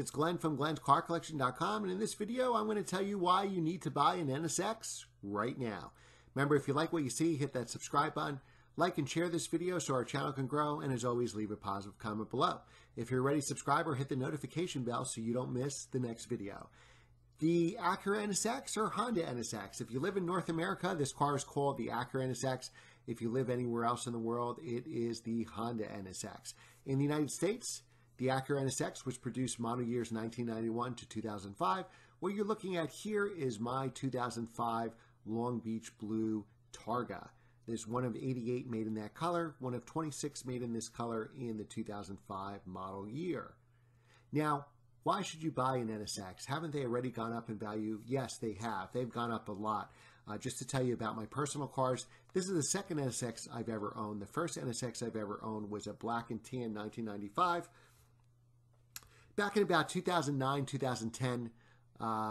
it's Glenn from glenscarcollection.com, and in this video I'm going to tell you why you need to buy an NSX right now. Remember, if you like what you see, hit that subscribe button, like and share this video so our channel can grow, and as always, leave a positive comment below. If you're a ready subscriber, hit the notification bell so you don't miss the next video. The Acura NSX or Honda NSX. If you live in North America, this car is called the Acura NSX. If you live anywhere else in the world, it is the Honda NSX. In the United States, the Acura NSX was produced model years 1991 to 2005. What you're looking at here is my 2005 Long Beach Blue Targa. There's one of 88 made in that color, one of 26 made in this color in the 2005 model year. Now, why should you buy an NSX? Haven't they already gone up in value? Yes, they have. They've gone up a lot. Just to tell you about my personal cars, this is the second NSX I've ever owned. The first NSX I've ever owned was a black and tan 1995. Back in about 2009, 2010,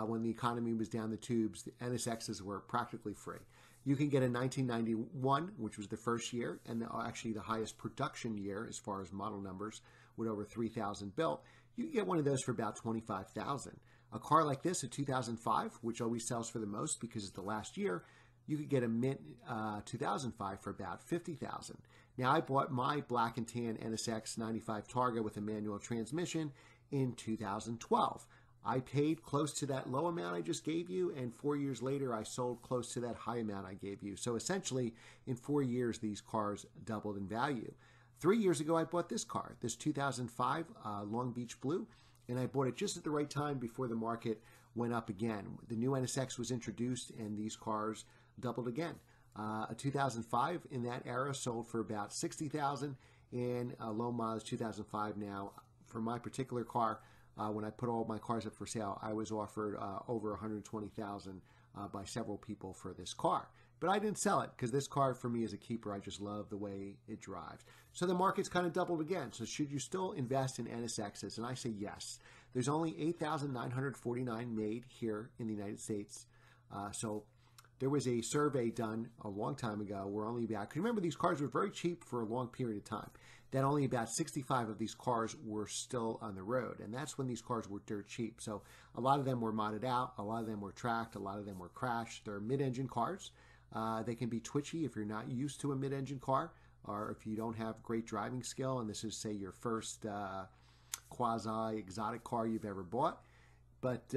when the economy was down the tubes, the NSXs were practically free. You can get a 1991, which was the first year, and actually the highest production year as far as model numbers, with over 3,000 built. You can get one of those for about $25,000. A car like this, a 2005, which always sells for the most because it's the last year, you could get a mint 2005 for about $50,000. Now, I bought my black and tan NSX 95 Targa with a manual transmission in 2012. I paid close to that low amount I just gave you, and 4 years later, I sold close to that high amount I gave you. So essentially, in 4 years, these cars doubled in value. 3 years ago, I bought this car, this 2005 Long Beach Blue, and I bought it just at the right time before the market went up again. The new NSX was introduced, and these cars doubled again. A 2005 in that era sold for about $60,000, and a low mileage 2005 now. For my particular car, when I put all my cars up for sale, I was offered over $120,000 by several people for this car. But I didn't sell it because this car for me is a keeper. I just love the way it drives. So the market's kind of doubled again. So should you still invest in NSXs? And I say yes. There's only 8,949 made here in the United States. So there was a survey done a long time ago where only about, because remember these cars were very cheap for a long period of time, that only about 65 of these cars were still on the road. And that's when these cars were dirt cheap. So a lot of them were modded out, a lot of them were tracked, a lot of them were crashed. They're mid-engine cars. They can be twitchy if you're not used to a mid-engine car, or if you don't have great driving skill, and this is, say, your first quasi-exotic car you've ever bought. But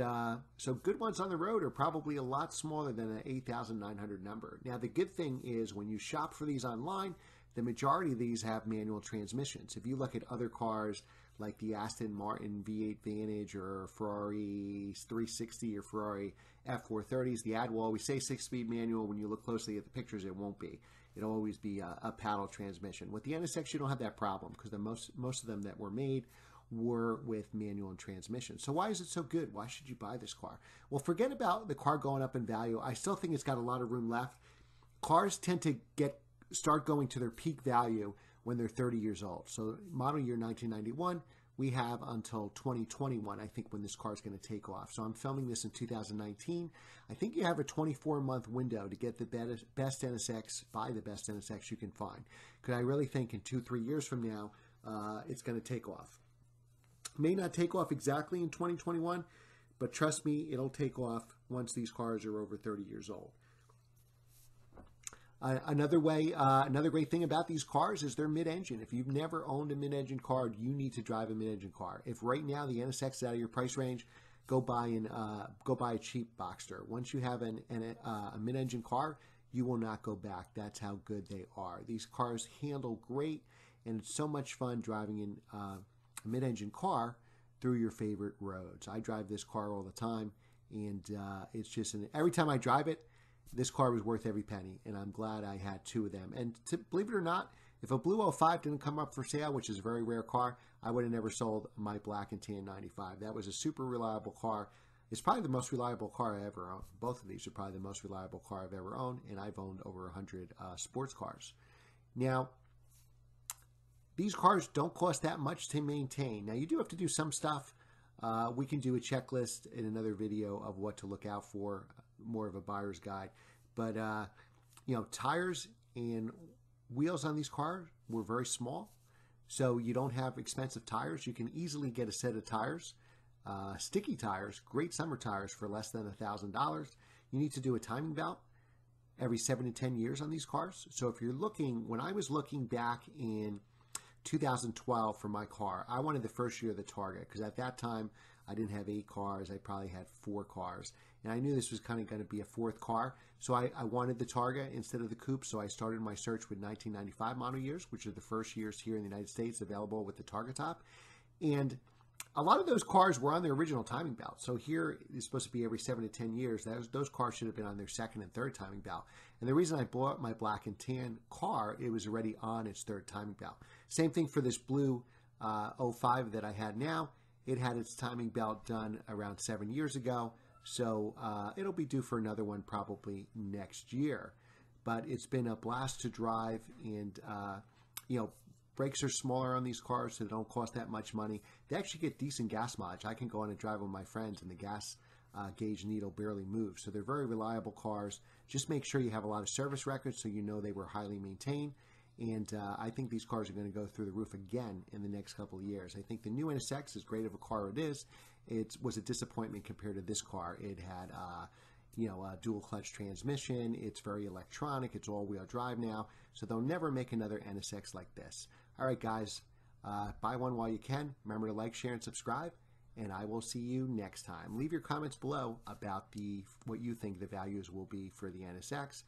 so good ones on the road are probably a lot smaller than an 8,900 number. Now, the good thing is when you shop for these online, the majority of these have manual transmissions. If you look at other cars like the Aston Martin V8 Vantage or Ferrari 360 or Ferrari F430s, the ad will always say 6-speed manual. When you look closely at the pictures, it won't be. It'll always be a paddle transmission. With the NSX, you don't have that problem because most of them that were made were with manual and transmission. So why is it so good? Why should you buy this car? Well, forget about the car going up in value. I still think it's got a lot of room left. Cars tend to start going to their peak value when they're 30 years old. So model year 1991, we have until 2021, I think, when this car is going to take off. So I'm filming this in 2019. I think you have a 24-month window to get the best NSX, buy the best NSX you can find. Because I really think in 2-3 years from now, it's going to take off. May not take off exactly in 2021, but trust me, it'll take off once these cars are over 30 years old. Another great thing about these cars is they're mid-engine. If you've never owned a mid-engine car, you need to drive a mid-engine car. If right now the NSX is out of your price range, go buy a cheap Boxster. Once you have a mid-engine car, you will not go back. That's how good they are. These cars handle great, and it's so much fun driving in a mid-engine car through your favorite roads. I drive this car all the time, and it's just every time I drive it, this car was worth every penny, and I'm glad I had 2 of them. And believe it or not, if a Blue 05 didn't come up for sale, which is a very rare car, I would have never sold my black and tan 95. That was a super reliable car. It's probably the most reliable car I ever owned. Both of these are probably the most reliable car I've ever owned, and I've owned over 100 sports cars. Now, these cars don't cost that much to maintain. Now, you do have to do some stuff. We can do a checklist in another video of what to look out for, more of a buyer's guide. But, you know, tires and wheels on these cars were very small. So you don't have expensive tires. You can easily get a set of tires sticky tires, great summer tires for less than $1,000. You need to do a timing belt every 7 to 10 years on these cars. So if you're looking, when I was looking back in 2012 for my car, I wanted the first year of the Targa because at that time I didn't have 8 cars. I probably had 4 cars. And I knew this was kind of going to be a 4th car. So I wanted the Targa instead of the coupe. So I started my search with 1995 model years, which are the first years here in the United States available with the Targa top. And a lot of those cars were on their original timing belt. So here it's supposed to be every 7 to 10 years. Those cars should have been on their 2nd and 3rd timing belt. And the reason I bought my black and tan car, it was already on its 3rd timing belt. Same thing for this blue 05 that I had now. It had its timing belt done around 7 years ago. So it'll be due for another one probably next year. But it's been a blast to drive, and brakes are smaller on these cars, so they don't cost that much money. They actually get decent gas mileage. I can go on and drive with my friends, and the gas gauge needle barely moves. So they're very reliable cars. Just make sure you have a lot of service records so you know they were highly maintained. And I think these cars are going to go through the roof again in the next couple of years. I think the new NSX, as great of a car it is, it was a disappointment compared to this car. It had a dual clutch transmission. It's very electronic. It's all-wheel drive now. So they'll never make another NSX like this. All right, guys, buy one while you can. Remember to like, share, and subscribe, and I will see you next time. Leave your comments below about what you think the values will be for the NSX.